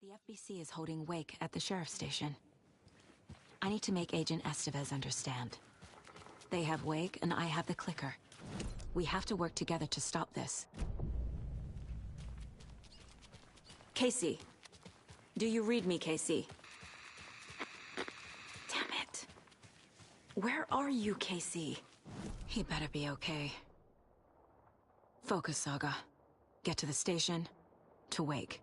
The FBC is holding Wake at the sheriff's station. I need to make Agent Estevez understand. They have Wake, and I have the clicker. We have to work together to stop this. Casey! Do you read me, Casey? Damn it. Where are you, Casey? He better be okay. Focus, Saga. Get to the station, to Wake.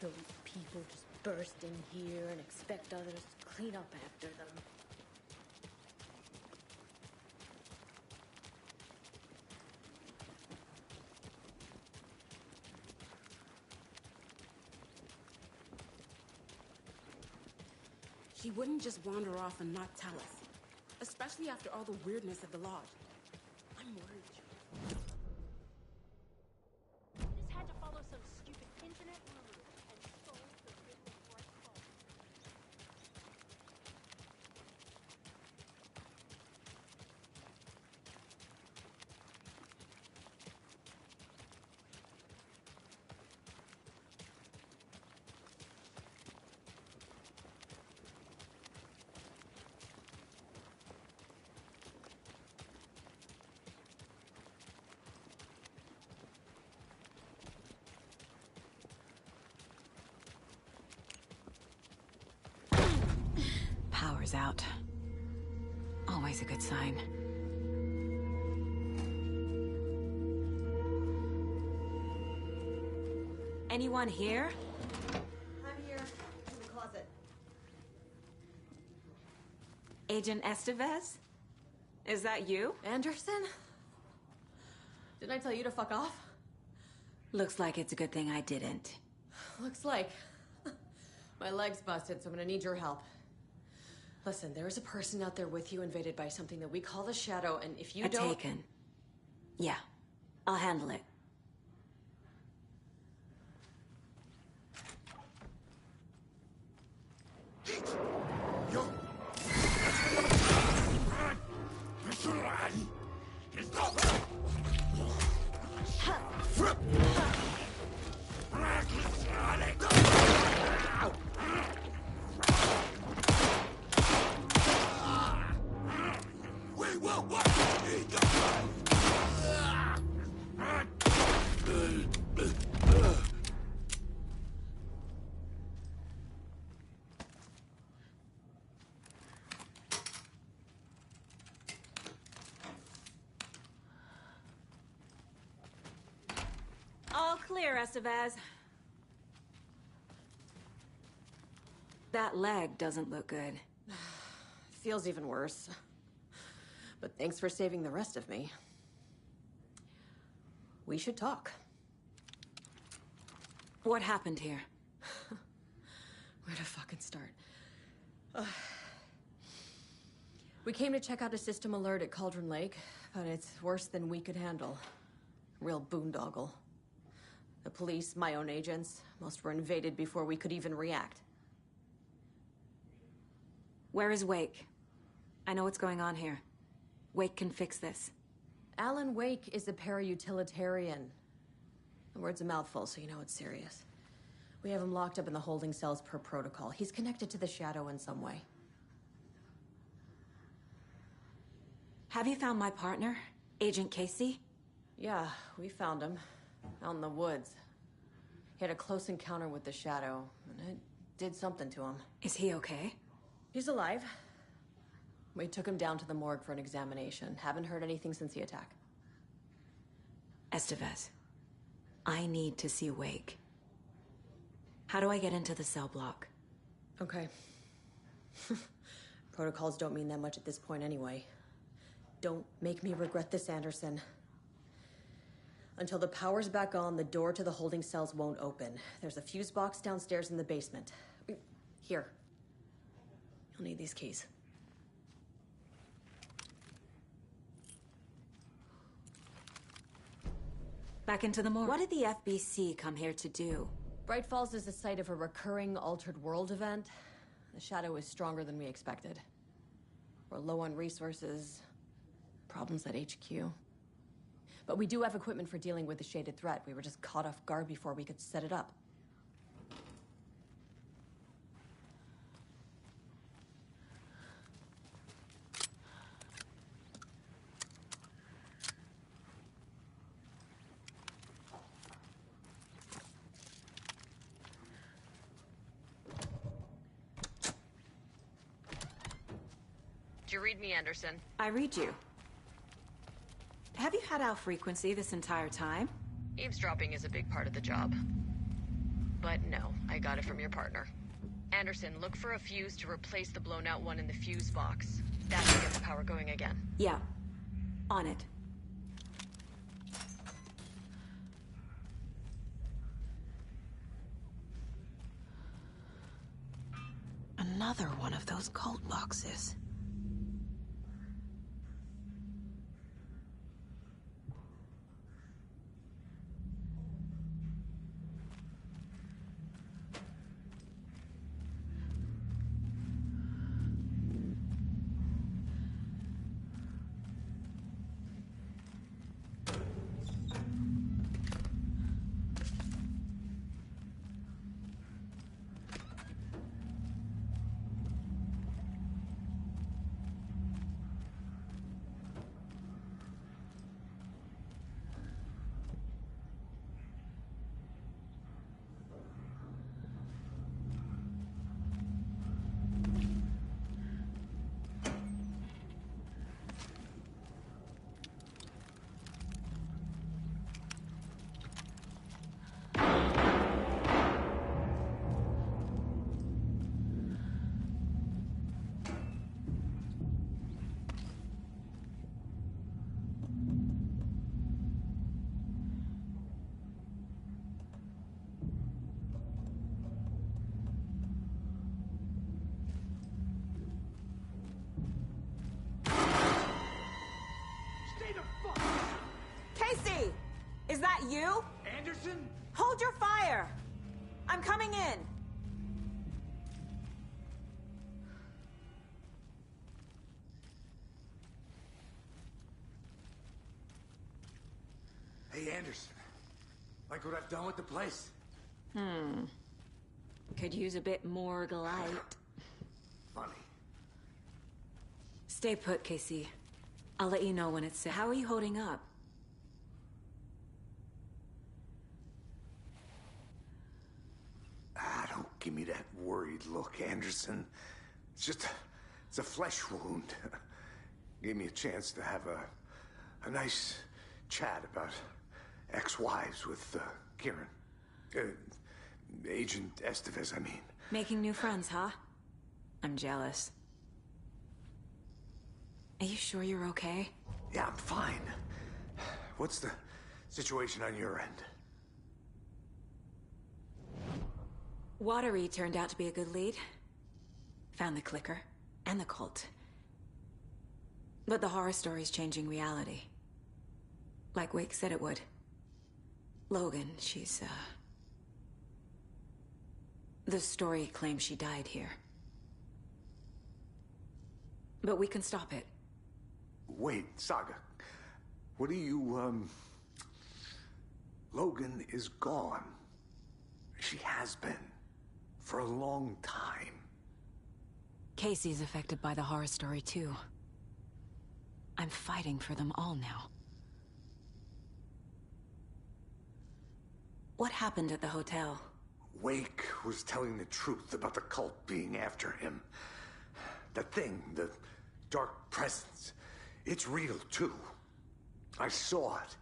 Those people just burst in here and expect others to clean up after them. She wouldn't just wander off and not tell us. Especially after all the weirdness at the lodge. I'm worried. Just had to follow some stupid internet rumor and stole the River Bright Falls. Power's out. Always a good sign. Anyone here? I'm here, in the closet. Agent Estevez? Is that you? Anderson? Didn't I tell you to fuck off? Looks like it's a good thing I didn't. Looks like. My leg's busted, so I'm gonna need your help. Listen, there is a person out there with you invaded by something that we call the Shadow, and if you don't... Taken. Yeah, I'll handle it. All clear, Estevez. That leg doesn't look good. Feels even worse. But thanks for saving the rest of me. We should talk. What happened here? Where to fucking start? We came to check out a system alert at Cauldron Lake, but it's worse than we could handle. Real boondoggle. The police, my own agents, most were invaded before we could even react. Where is Wake? I know what's going on here. Wake can fix this. Alan Wake is a para-utilitarian. The word's a mouthful, so you know it's serious. We have him locked up in the holding cells per protocol. He's connected to the Shadow in some way. Have you found my partner, Agent Casey? Yeah, we found him. Out in the woods. He had a close encounter with the Shadow, and it did something to him. Is he okay? He's alive. We took him down to the morgue for an examination. Haven't heard anything since the attack. Estevez, I need to see Wake. How do I get into the cell block? Okay. Protocols don't mean that much at this point anyway. Don't make me regret this, Anderson. Until the power's back on, the door to the holding cells won't open. There's a fuse box downstairs in the basement. Here. You'll need these keys. Back into the morgue. What did the FBC come here to do? Bright Falls is the site of a recurring Altered World event. The Shadow is stronger than we expected. We're low on resources, problems at HQ. But we do have equipment for dealing with the shaded threat. We were just caught off guard before we could set it up. Did you read me, Anderson? I read you. Have you had our frequency this entire time? Eavesdropping is a big part of the job. but no, I got it from your partner. Anderson, look for a fuse to replace the blown out one in the fuse box. That should get the power going again. Yeah. On it. Another one of those cult boxes. Casey! Is that you? Anderson? Hold your fire! I'm coming in. Hey, Anderson. Like what I've done with the place? Could use a bit more light. Funny. Stay put, Casey. I'll let you know when it's... How are you holding up? Don't give me that worried look, Anderson. It's a flesh wound. Gave me a chance to have a nice chat about ex-wives with Kieran. Agent Estevez, I mean. Making new friends, huh? I'm jealous. Are you sure you're okay? Yeah, I'm fine. What's the situation on your end? Watery turned out to be a good lead. Found the clicker and the cult. But the horror story's changing reality. Like Wake said it would. Logan, she's, the story claims she died here. But we can stop it. Wait, Saga. What do you, Logan is gone. She has been. For a long time. Casey's affected by the horror story, too. I'm fighting for them all now. What happened at the hotel? Wake was telling the truth about the cult being after him. The thing, the dark presence, it's real, too. I saw it.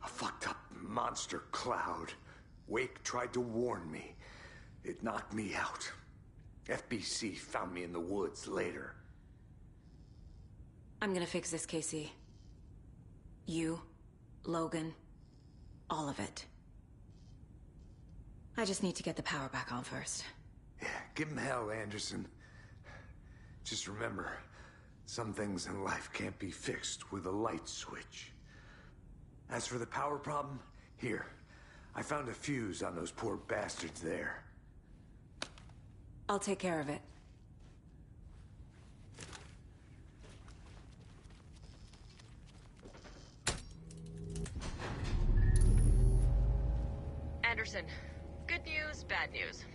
A fucked up monster cloud. Wake tried to warn me. It knocked me out. FBC found me in the woods later. I'm gonna fix this, Casey. You, Logan, all of it. I just need to get the power back on first. Yeah, give him hell, Anderson. Just remember, some things in life can't be fixed with a light switch. As for the power problem, here. I found a fuse on those poor bastards there. I'll take care of it. Anderson, good news, bad news.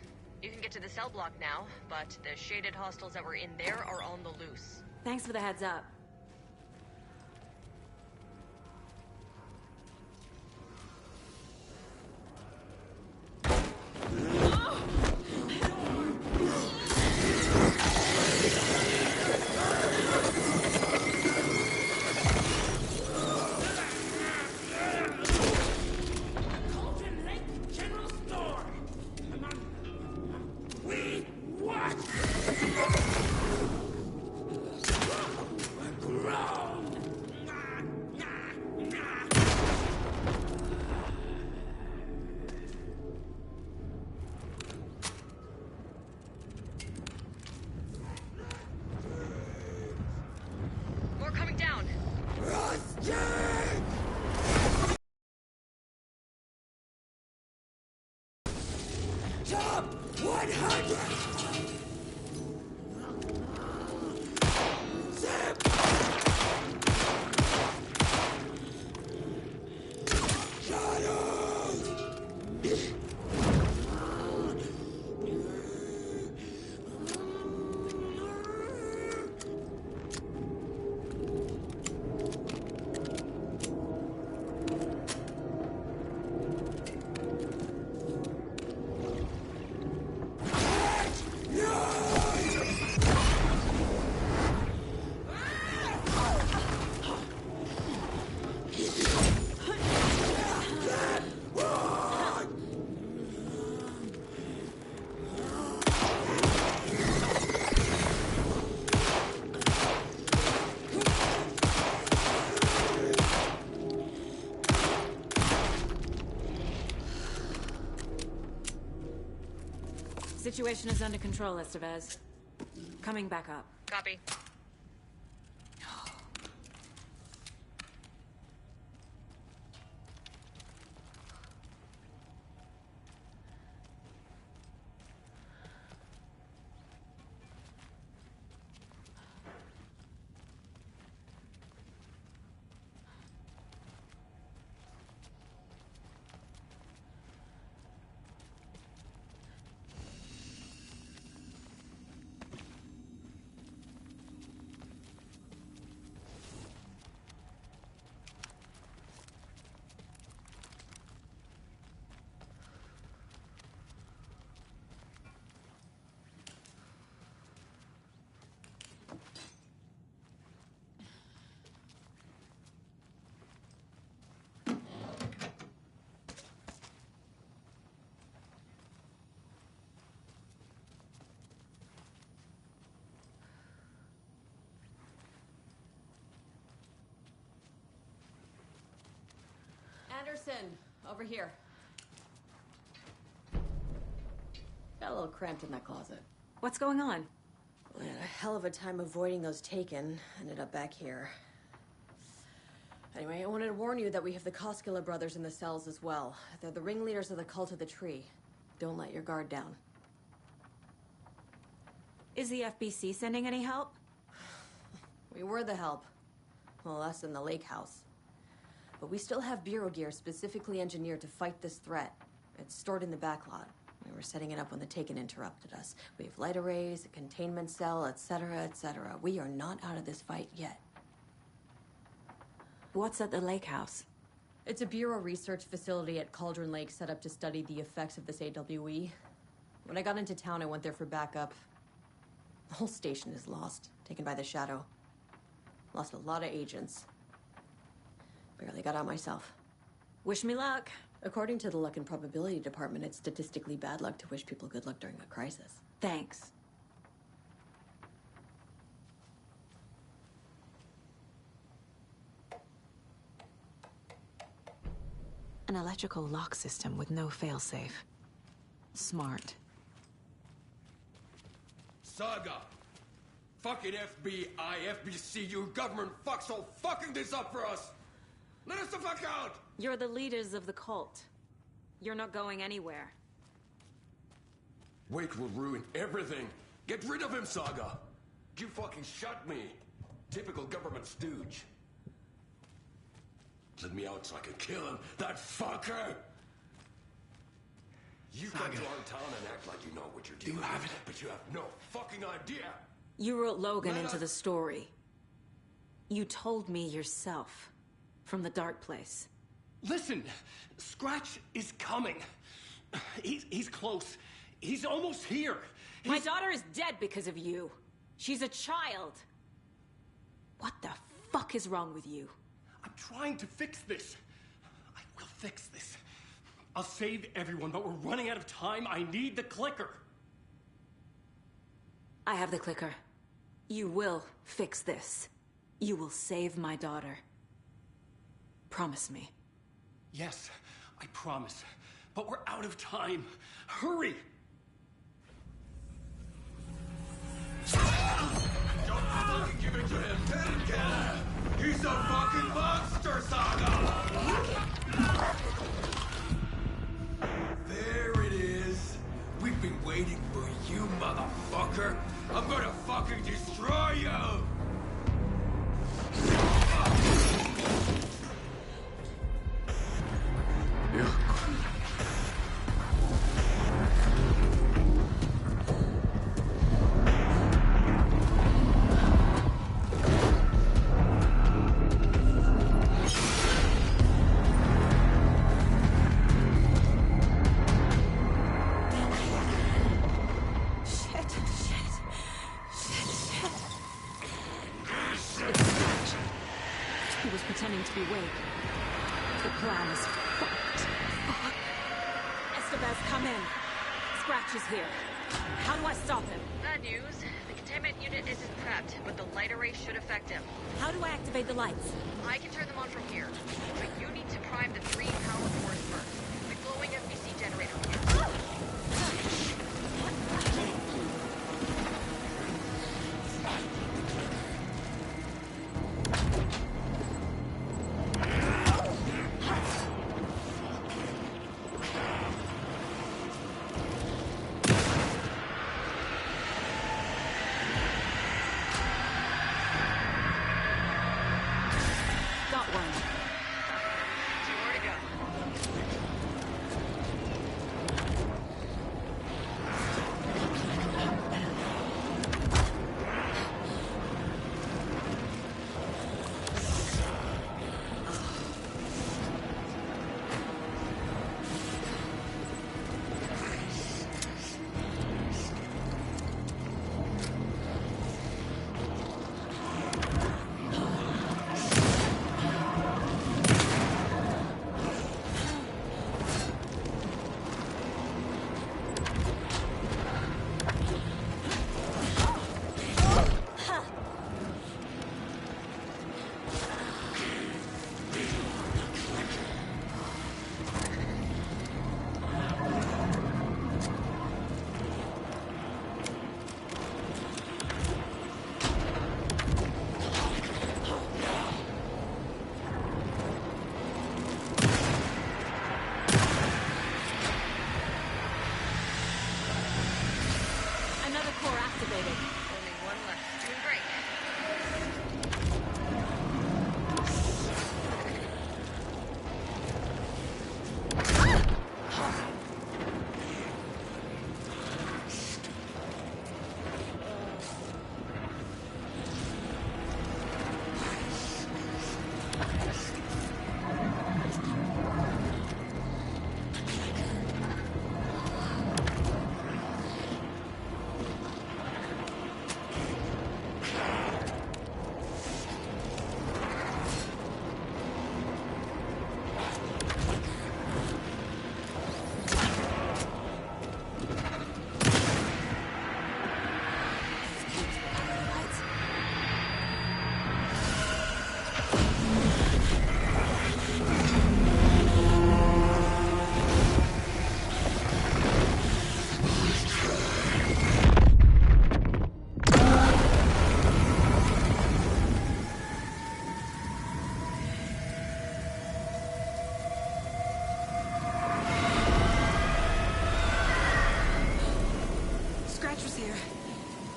You can get to the cell block now, but the shaded hostiles that were in there are on the loose. Thanks for the heads up. Top 100! Zip! Situation is under control, Estevez. Coming back up. Copy. Anderson, over here. Got a little cramped in that closet. What's going on? We had a hell of a time avoiding those taken. Ended up back here. Anyway, I wanted to warn you that we have the Koskela brothers in the cells as well. They're the ringleaders of the Cult of the Tree. Don't let your guard down. Is the FBC sending any help? We were the help. Well, us in the lake house. But we still have Bureau gear specifically engineered to fight this threat. It's stored in the backlot. We were setting it up when the Taken interrupted us. We have light arrays, a containment cell, etc., etc. We are not out of this fight yet. What's at the lake house? It's a Bureau research facility at Cauldron Lake set up to study the effects of this AWE. When I got into town, I went there for backup. The whole station is lost, taken by the Shadow. Lost a lot of agents. Barely got out myself. Wish me luck. According to the Luck and Probability Department, it's statistically bad luck to wish people good luck during a crisis. Thanks. An electrical lock system with no failsafe. Smart. Saga! Fucking FBI, FBC, you government fucks all fucking this up for us! Let us the fuck out! You're the leaders of the cult. You're not going anywhere. Wake will ruin everything. Get rid of him, Saga! You fucking shot me. Typical government stooge. Let me out so I can kill him, that fucker! You come to our town and act like you know what you're doing. You have it. But you have no fucking idea! You wrote Logan into the story. You told me yourself. From the dark place. Listen, Scratch is coming. He's close. He's almost here. My daughter is dead because of you. She's a child. What the fuck is wrong with you? I'm trying to fix this. I will fix this. I'll save everyone, but we're running out of time. I need the clicker. I have the clicker. You will fix this. You will save my daughter. Promise me. Yes, I promise. But we're out of time. Hurry! Don't fucking give it to him! Let him get him! He's a fucking monster, Saga! There it is. motherfucker! I'm gonna fucking destroy you! He was pretending to be Wake. The plan is fucked. Fuck. Estevez, come in. Scratch is here. How do I stop him? Bad news. The containment unit isn't prepped, but the light array should affect him. How do I activate the lights? I can turn them on from here, but you need to prime the 3 power cores first. The glowing FBC generator can't.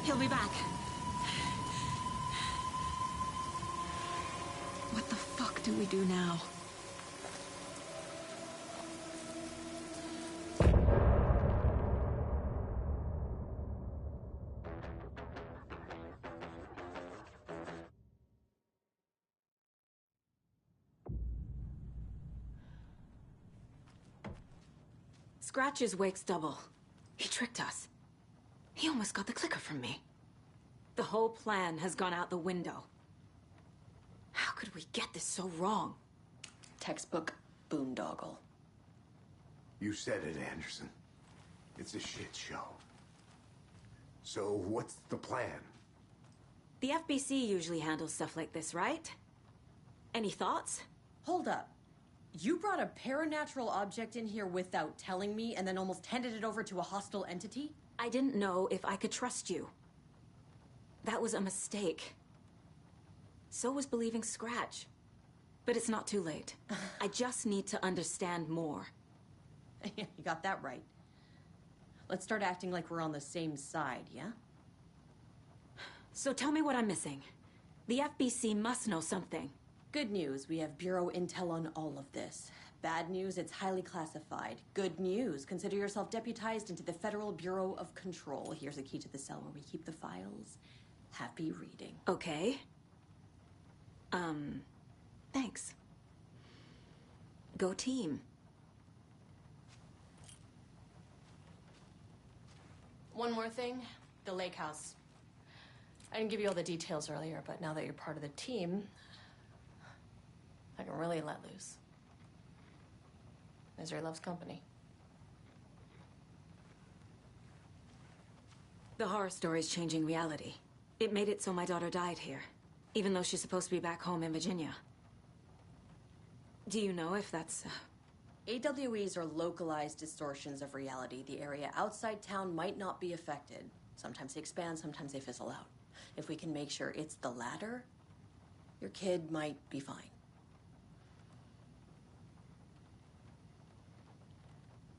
He'll be back. What the fuck do we do now? Scratch is Wake's double. He tricked us. He almost got the clicker from me. The whole plan has gone out the window. How could we get this so wrong? Textbook boondoggle. You said it, Anderson. It's a shit show. So what's the plan? The FBC usually handles stuff like this, right? Any thoughts? Hold up. You brought a paranatural object in here without telling me and then almost handed it over to a hostile entity? I didn't know if I could trust you. That was a mistake. So was believing Scratch. But it's not too late. I just need to understand more. You got that right. Let's start acting like we're on the same side, yeah? So tell me what I'm missing. The FBC must know something. Good news, we have Bureau intel on all of this. Bad news, it's highly classified. Good news, consider yourself deputized into the Federal Bureau of Control. Here's a key to the cell where we keep the files. Happy reading. Okay. Thanks. Go team. One more thing, the lake house. I didn't give you all the details earlier, but now that you're part of the team, I can really let loose. Misery loves company. The horror story's changing reality. It made it so my daughter died here, even though she's supposed to be back home in Virginia. Do you know if that's... AWEs are localized distortions of reality. The area outside town might not be affected. Sometimes they expand, sometimes they fizzle out. If we can make sure it's the latter, your kid might be fine.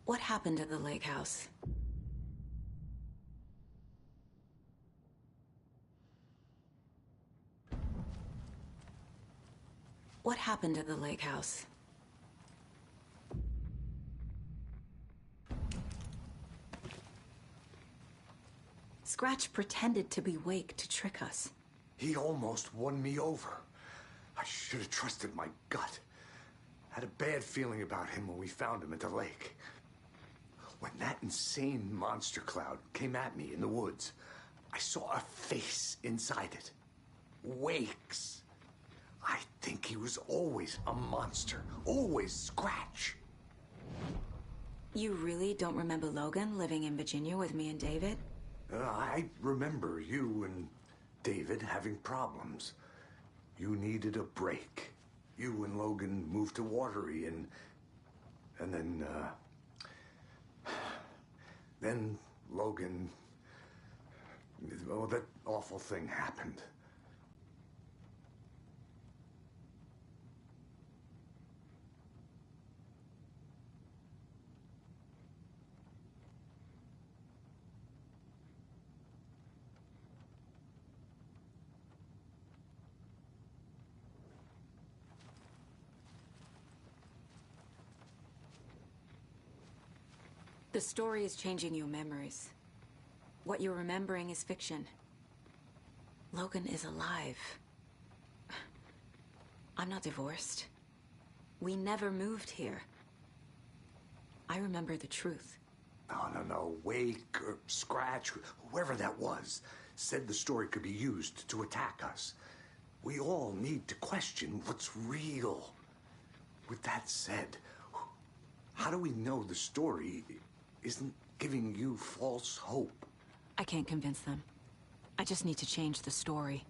What happened at the lake house? What happened at the lake house? Scratch pretended to be Wake to trick us. He almost won me over. I should have trusted my gut. Had a bad feeling about him when we found him at the lake. When that insane monster cloud came at me in the woods, I saw a face inside it. Wake's. I think he was always a monster. Always Scratch. You really don't remember Logan living in Virginia with me and David? I remember you and David having problems. You needed a break. You and Logan moved to Watery and then Logan, well, that awful thing happened. The story is changing your memories. What you're remembering is fiction. Logan is alive. I'm not divorced. We never moved here. I remember the truth. No. Wake or Scratch, whoever that was, said the story could be used to attack us. We all need to question what's real. With that said, how do we know the story isn't giving you false hope? I can't convince them. I just need to change the story.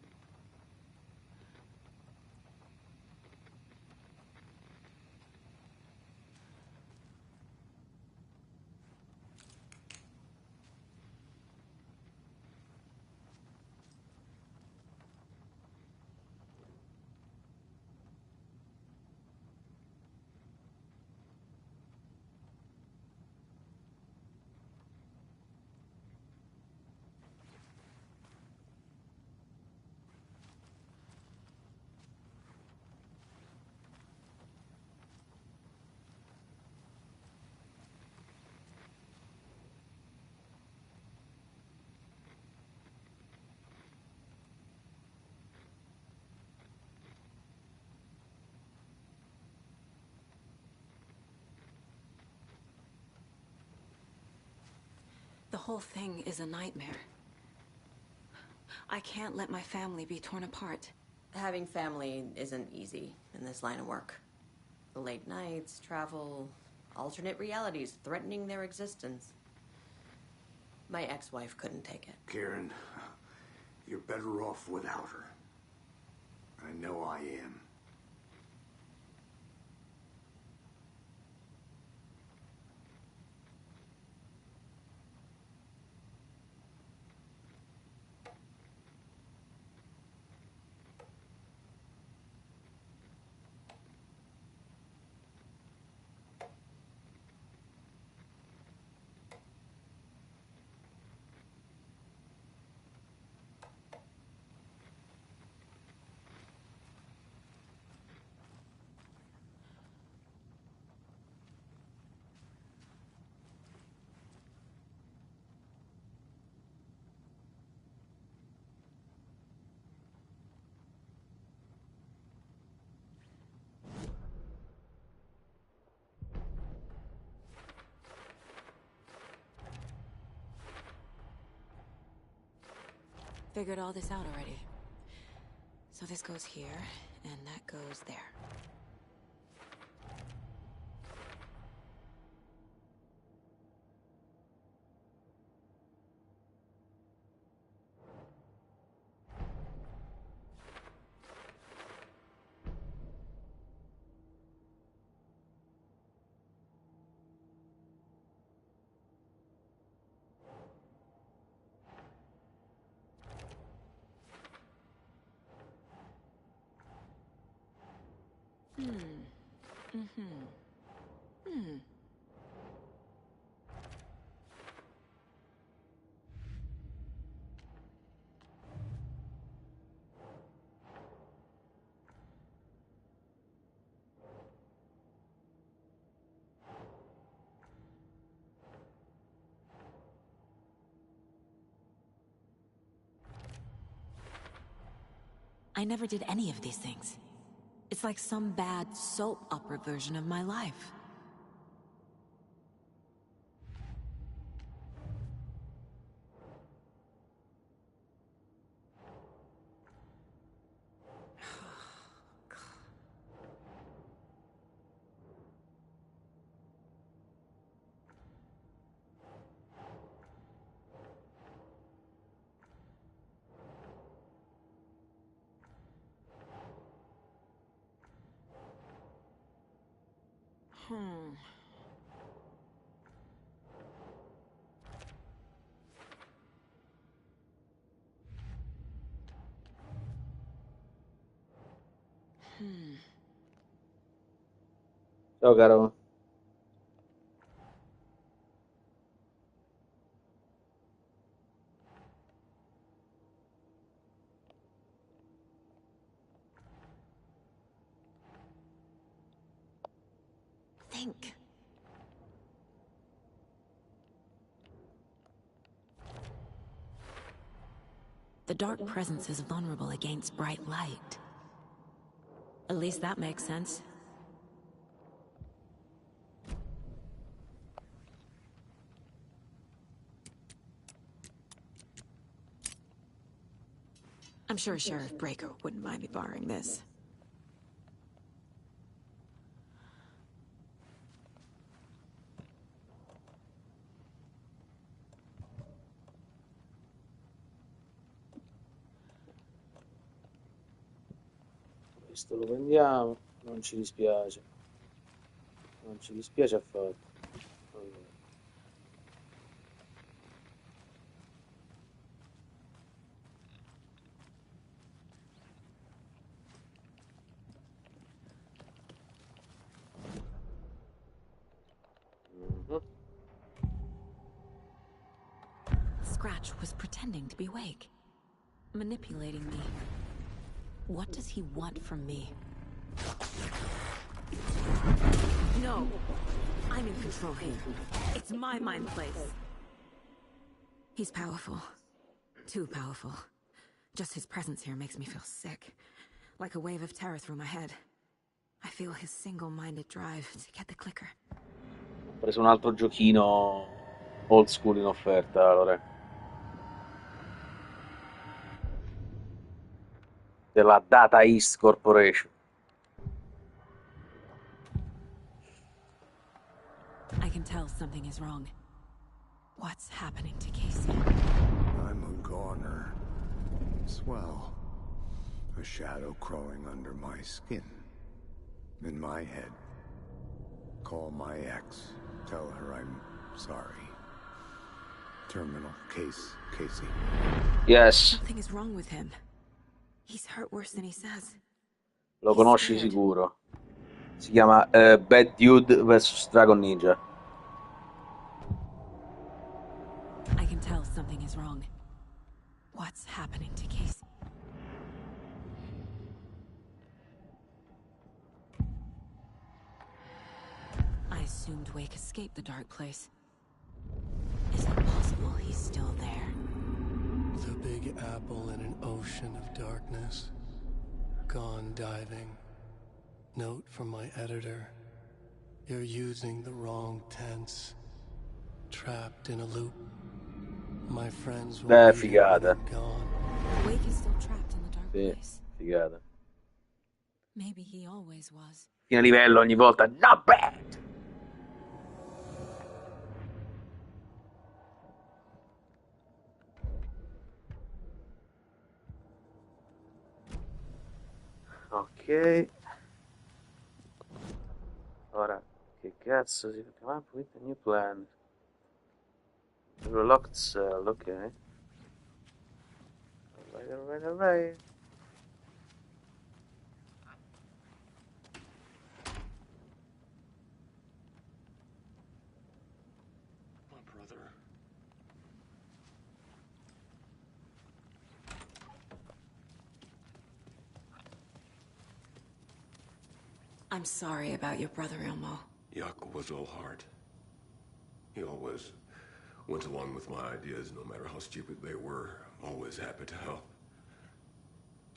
The whole thing is a nightmare. I can't let my family be torn apart. Having family isn't easy in this line of work. The late nights, travel, alternate realities threatening their existence. My ex-wife couldn't take it. Karen, you're better off without her. I know I am. figured all this out already. So this goes here, and that goes there. I never did any of these things. It's like some bad soap opera version of my life. Ciao caro. Think. The dark presence is vulnerable against bright light. At least that makes sense. I'm sure Sheriff Breaker wouldn't mind me borrowing this. Questo lo prendiamo, non ci dispiace. Non ci dispiace affatto. Allora. Scratch was pretending to be awake, manipulating me. What does he want from me? No! I'm in control here. It's my mind place. He's powerful. Too powerful. Just his presence here makes me feel sick. Like a wave of terror through my head. I feel his single-minded drive to get the clicker. Ho preso un altro giochino old school in offerta, Lore. Della Data East Corporation. I can tell something is wrong. What's happening to Casey? I'm a goner. Swell. A shadow crawling under my skin. In my head. Call my ex. Tell her I'm sorry. Terminal case, Casey. Yes. Something is wrong with him. He's hurt worse than he says. Lo conosci sicuro. Si chiama Bad Dude vs Dragon Ninja. I can tell something is wrong. What's happening to Casey? I assumed Wake escaped the dark place. Is it possible he's still there? The Big Apple in an ocean of darkness. Gone diving. Note from my editor. You're using the wrong tense. Trapped in a loop. My friends will be here when I'm gone. Wake is still trapped in the dark Sì, place. figata. Maybe he always was. Fine livello ogni volta. Not bad! Ok. Ora, che cazzo si fa? Come with a new plan? Locked cell, ok. Alright. My brother. I'm sorry about your brother, Ilmo. Yaakov was all heart. He always went along with my ideas, no matter how stupid they were. Always happy to help.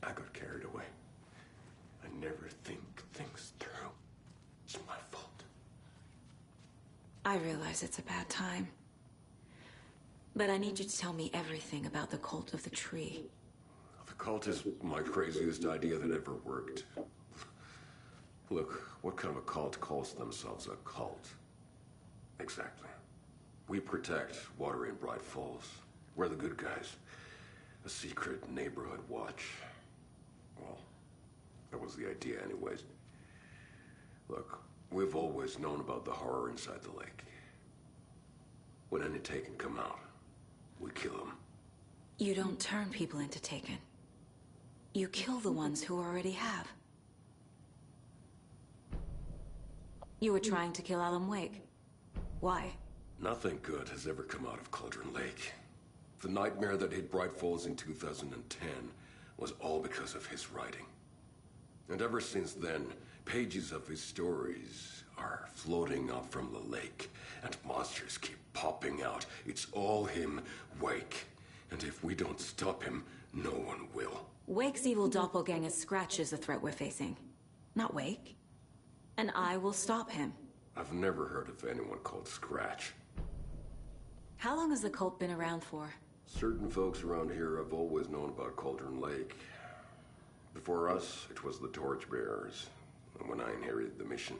I got carried away. I never think things through. It's my fault. I realize it's a bad time. But I need you to tell me everything about the Cult of the Tree. The cult is my craziest idea that ever worked. Look, what kind of a cult calls themselves a cult? Exactly. We protect Water in Bright Falls. We're the good guys. A secret neighborhood watch. Well, that was the idea anyways. Look, we've always known about the horror inside the lake. When any Taken come out, we kill them. You don't turn people into Taken. You kill the ones who already have. You were trying to kill Alan Wake. Why? Nothing good has ever come out of Cauldron Lake. The nightmare that hit Bright Falls in 2010 was all because of his writing. And ever since then, pages of his stories are floating up from the lake, and monsters keep popping out. It's all him, Wake. And if we don't stop him, no one will. Wake's evil doppelganger Scratch is the threat we're facing, not Wake. And I will stop him. I've never heard of anyone called Scratch. How long has the cult been around for? Certain folks around here have always known about Cauldron Lake. Before us, it was the Torchbearers. And when I inherited the mission,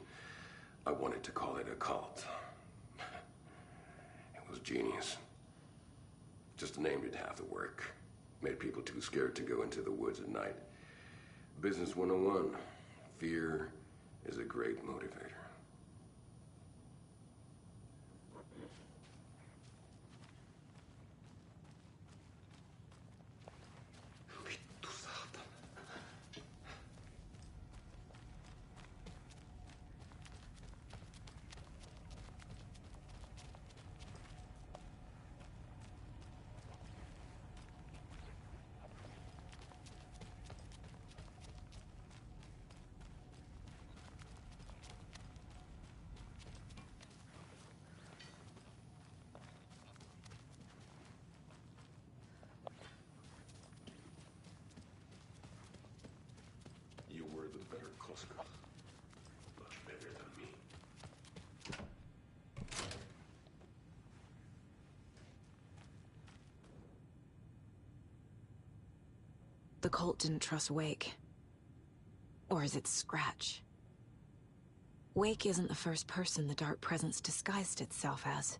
I wanted to call it a cult. It was genius. Just the name did half the work. Made people too scared to go into the woods at night. Business 101. Fear is a great motivator. You were the better Koska. Much better than me. The cult didn't trust Wake. Or is it Scratch? Wake isn't the first person the Dark Presence disguised itself as.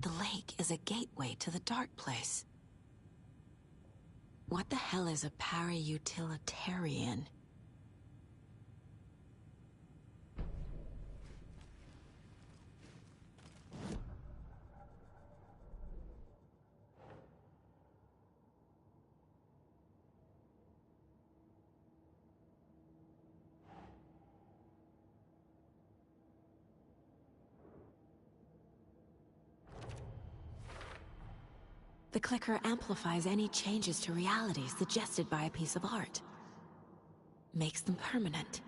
The lake is a gateway to the Dark Place. What the hell is a para-utilitarian? The clicker amplifies any changes to reality suggested by a piece of art. Makes them permanent.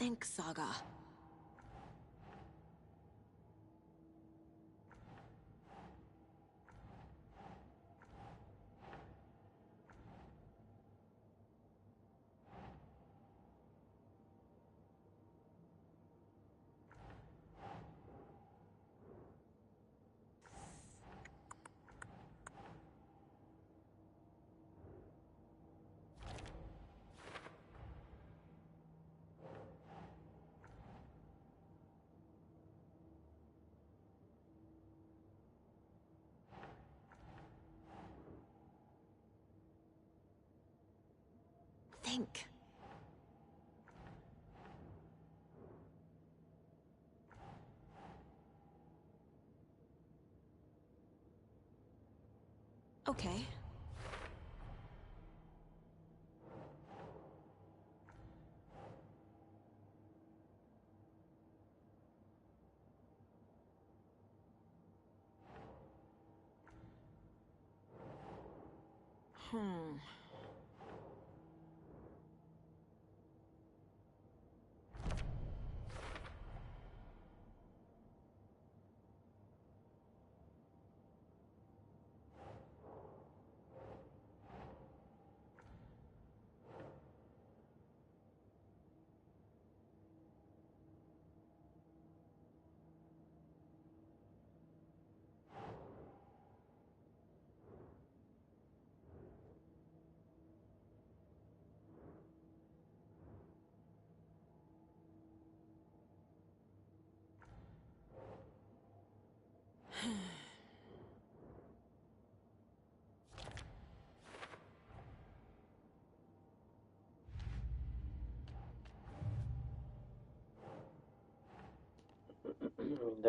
think, Saga. Think. Okay.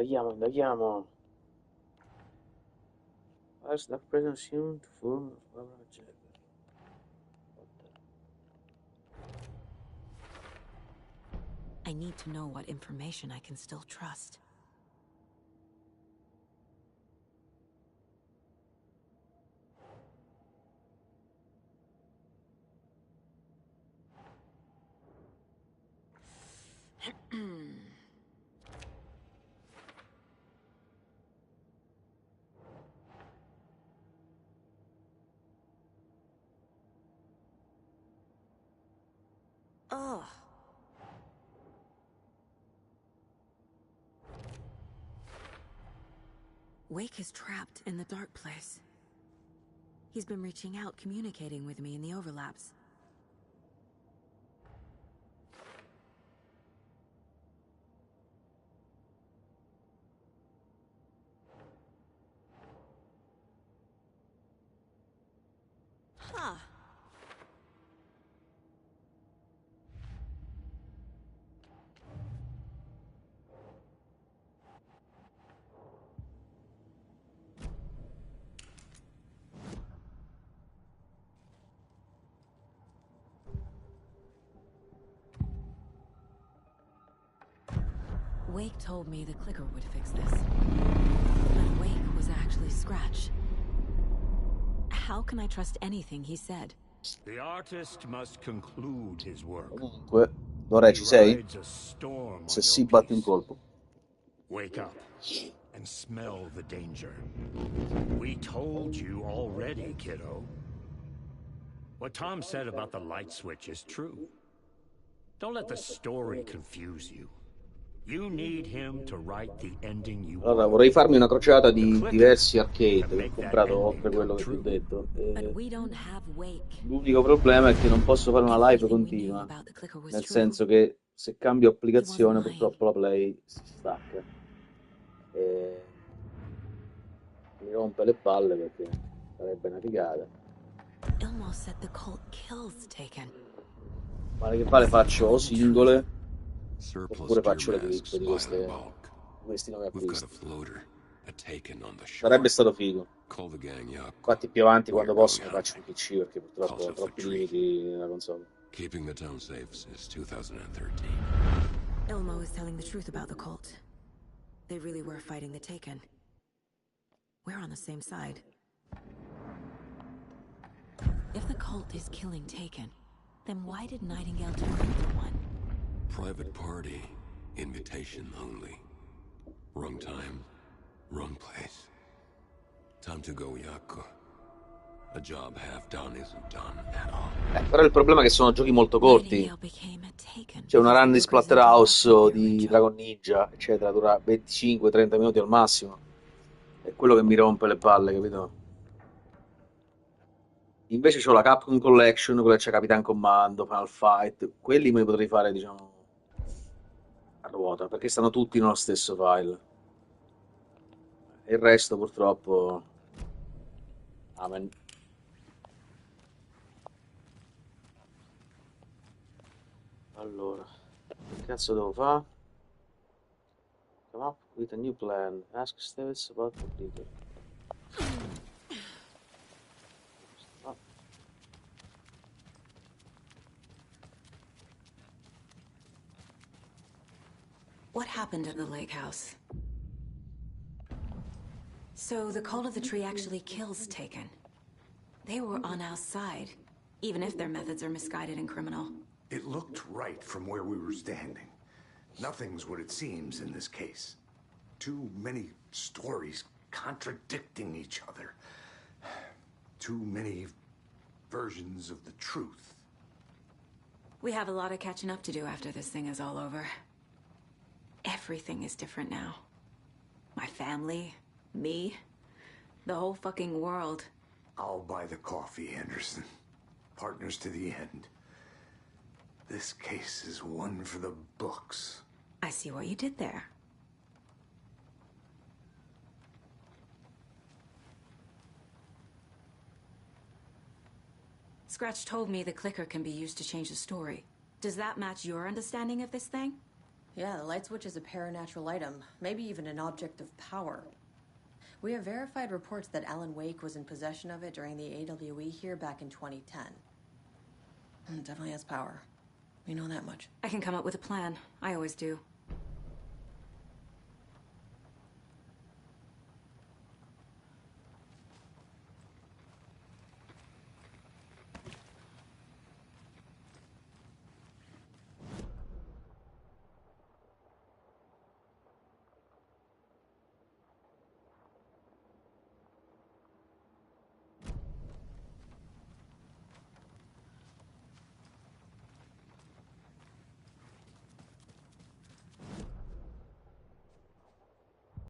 Indaghiamo. As the present seemed to form of Barbara Jagger. I need to know what information I can still trust. Ugh. Wake is trapped in the dark place. He's been reaching out, communicating with me in the overlaps. Huh. Wake told me the clicker would fix this. But Wake was actually Scratch. How can I trust anything he said? The artist must conclude his work. Comunque, Lore, ci sei? Se sì, batti un colpo. Wake up and smell the danger. We told you already, kiddo. What Tom said about the light switch is true. Don't let the story confuse you. You need him to write the ending you Allora, vorrei farmi una crociata di diversi arcade che ho comprato oltre quello che ti ho detto. L'unico problema è che non posso fare una live continua, nel senso che se cambio applicazione purtroppo la play si stacca. E mi rompe le palle perché sarebbe una figata. Ma che fa, le faccio o singole oppure faccio le clip di questi nuovi acquisti. Sarebbe stato figo. Infatti più avanti quando posso mi faccio un PC perché purtroppo ho troppi limiti nella console. Keeping the town safe since 2013. Ilmo is telling the truth about the cult. They really were fighting the Taken. We're on the same side. If the cult is killing Taken, then why did Nightingale turn into one? Private party. Invitation only. Wrong time. Wrong place. Time to go, Yaku. A job half done isn't done at all. Però il problema è che sono giochi molto corti. C'è una run di Splatterhouse, di Dragon Ninja, eccetera, dura 25-30 minuti al massimo. È quello che mi rompe le palle, capito? Invece c'ho la Capcom Collection, quella c'è Capitan Commando, Final Fight. Quelli me li potrei fare, diciamo, a ruota, perché stanno tutti nello stesso file. E il resto, purtroppo... Amen. Allora, che cazzo devo fare? Come up with a new plan. Ask Stevens about the leader. Oh. What happened at the lake house? So the Cult of the Tree actually kills Taken. They were on our side, even if their methods are misguided and criminal. It looked right from where we were standing. Nothing's what it seems in this case. Too many stories contradicting each other. Too many versions of the truth. We have a lot of catching up to do after this thing is all over. Everything is different now. My family, me, the whole fucking world. I'll buy the coffee, Anderson. Partners to the end. This case is one for the books. I see what you did there. Scratch told me the clicker can be used to change the story. Does that match your understanding of this thing? Yeah, the light switch is a paranatural item, maybe even an object of power. We have verified reports that Alan Wake was in possession of it during the AWE here back in 2010. It definitely has power. We know that much. I can come up with a plan. I always do.